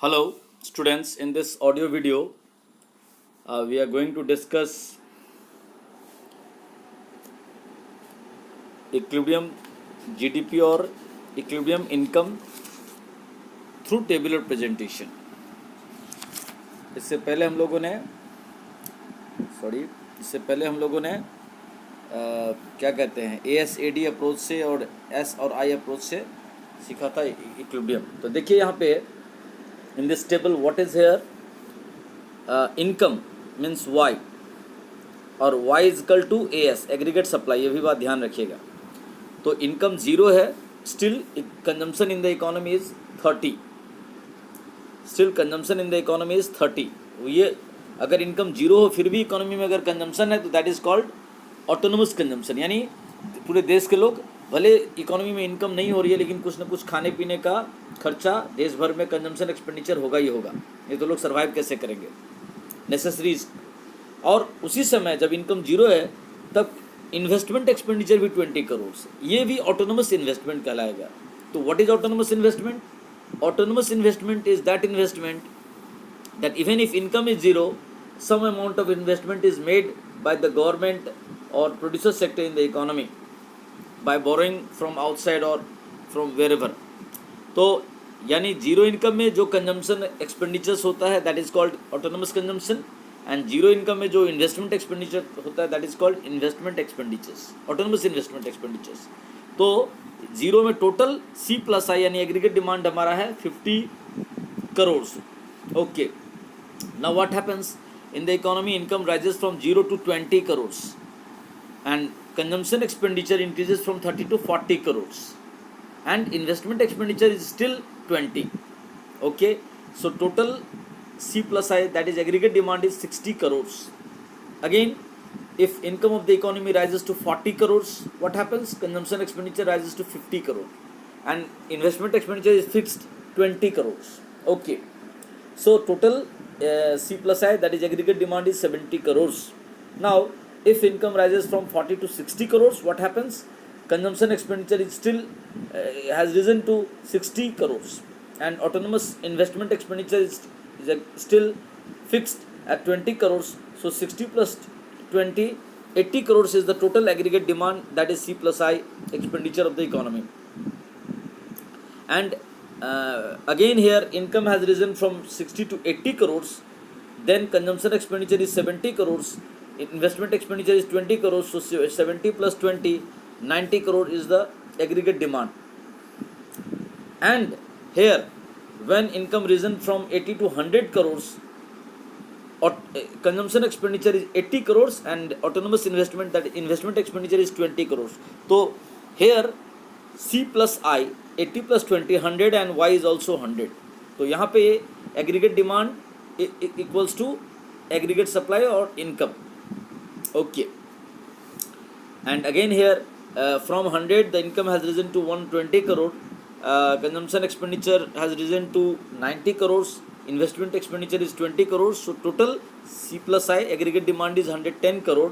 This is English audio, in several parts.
Hello, students. In this audio video, we are going to discuss equilibrium GDP or equilibrium income through tabular presentation. इससे पहले हम लोगों ने क्या कहते हैं ASAD अप्रोच से और S और I अप्रोच से सीखा था इक्विलिब्रियम। तो देखिए यहाँ पे in this table what is here, income means Y और Y is equal to AS aggregate supply, ये भी बात ध्यान रखिएगा। तो इनकम जीरो है, still consumption in the economy is 30, still consumption in the economy is 30। ये अगर इनकम जीरो हो फिर भी इकोनॉमी में अगर कंजम्पशन है तो that is called autonomous consumption, यानी पूरे देश के लोग भले इकोनॉमी में इनकम नहीं हो रही है लेकिन कुछ ना कुछ खाने पीने का खर्चा देश भर में कंजम्पशन एक्सपेंडिचर होगा ही होगा, ये तो लोग सर्वाइव कैसे करेंगे, नेसेसरीज। और उसी समय जब इनकम जीरो है तब इन्वेस्टमेंट एक्सपेंडिचर भी 20 करोड़ से, ये भी ऑटोनोमस इन्वेस्टमेंट कहलाएगा। तो what is autonomous investment? Autonomous investment is that investment that even if income is zero, some amount of investment is made by the government or producer sector in the economy by borrowing from outside or from wherever. तो यानी zero income में जो consumption expenditures होता है that is called autonomous consumption, and zero income में जो investment expenditure होता है that is called investment expenditures, autonomous investment expenditures. तो जीरो में टोटल C+I यानी एग्रीगेट डिमांड हमारा है 50 crore. Okay, now what happens in the economy? Income rises from 0 to 20 crores and consumption expenditure increases from 30 to 40 crores and investment expenditure is still 20. Okay, so total C+I that is aggregate demand is 60 crores. Again, if income of the economy rises to 40 crores, what happens? Consumption expenditure rises to 50 crores and investment expenditure is fixed 20 crores. Okay, so total C+I that is aggregate demand is 70 crores. Now if income rises from 40 to 60 crores, what happens? Consumption expenditure is still has risen to 60 crores and autonomous investment expenditure is still fixed at 20 crores. So 60 plus 20, 80 crores is the total aggregate demand, that is C+I expenditure of the economy. And again here income has risen from 60 to 80 crores, then consumption expenditure is 70 crores, investment expenditure is 20 crores, so 70 plus 20, 90 crore is the aggregate demand. And here when income risen from 80 to 100 crores, consumption expenditure is 80 crores and autonomous investment, that investment expenditure is 20 crores. So here C+I 80 plus 20 100 and Y is also 100. तो यहाँ पे aggregate demand equals to aggregate supply और income. Okay, and again here from 100 the income has risen to 120 crore, consumption expenditure has risen to 90 crore, investment expenditure is 20 crore. So total C+I aggregate demand is 110 crore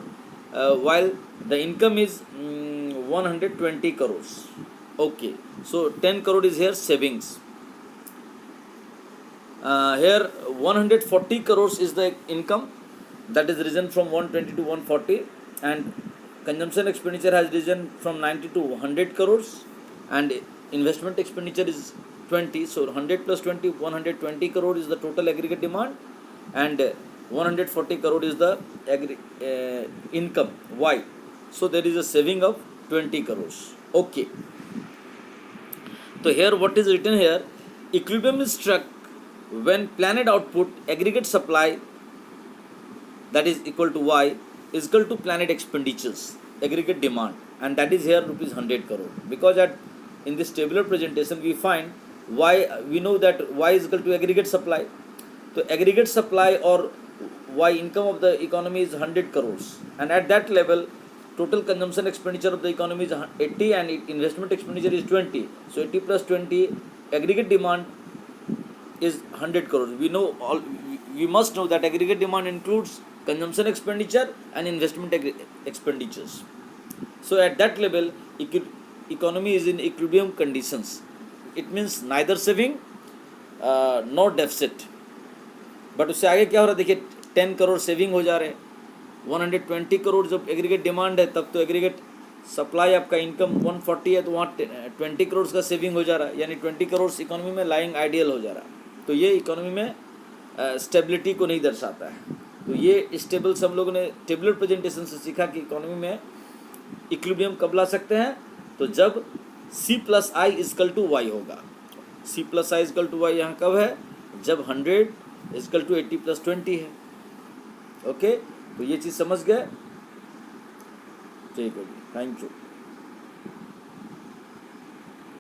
while the income is 120 crores. Okay, so 10 crore is here savings. Here 140 crores is the income that is risen from 120 to 140 and consumption expenditure has risen from 90 to 100 crores and investment expenditure is 20. So 100 plus 20, 120 crore is the total aggregate demand and 140 crore is the income Y. So there is a saving of 20 crores. Okay, so here what is written here, equilibrium is struck when planned output aggregate supply that is equal to Y is equal to planned expenditures aggregate demand, and that is here rupees 100 crore. Because at in this tabular presentation we find Y, we know that Y is equal to aggregate supply. So aggregate supply or Y income of the economy is 100 crores and at that level total consumption expenditure of the economy is 80 and investment expenditure is 20. So 80 plus 20 aggregate demand is 100 crores. We must know that aggregate demand includes consumption expenditure and investment expenditures. So at that level economy is in equilibrium conditions. It means neither saving no deficit. But उससे आगे क्या हो रहा है देखिए, 10 crore saving हो जा रहे हैं। 120 करोड़ जब एग्रीगेट डिमांड है तब तो एग्रीगेट सप्लाई आपका इनकम 140 है, तो वहाँ 20 करोड़ का सेविंग हो जा रहा है, यानी 20 करोड़ इकोनॉमी में लाइंग आइडियल हो जा रहा है। तो ये इकोनॉमी में स्टेबिलिटी को नहीं दर्शाता है। तो ये इस टेबल से हम लोगों ने टेबुलर प्रेजेंटेशन से सीखा कि इकोनॉमी में इक्विलिब्रियम कब ला सकते हैं, तो जब C+I = Y होगा। C+I = Y यहाँ कब है, जब 100 = 80 + 20 है। ओके, तो ये चीज़ समझ गए, ठीक है जी, थैंक यू।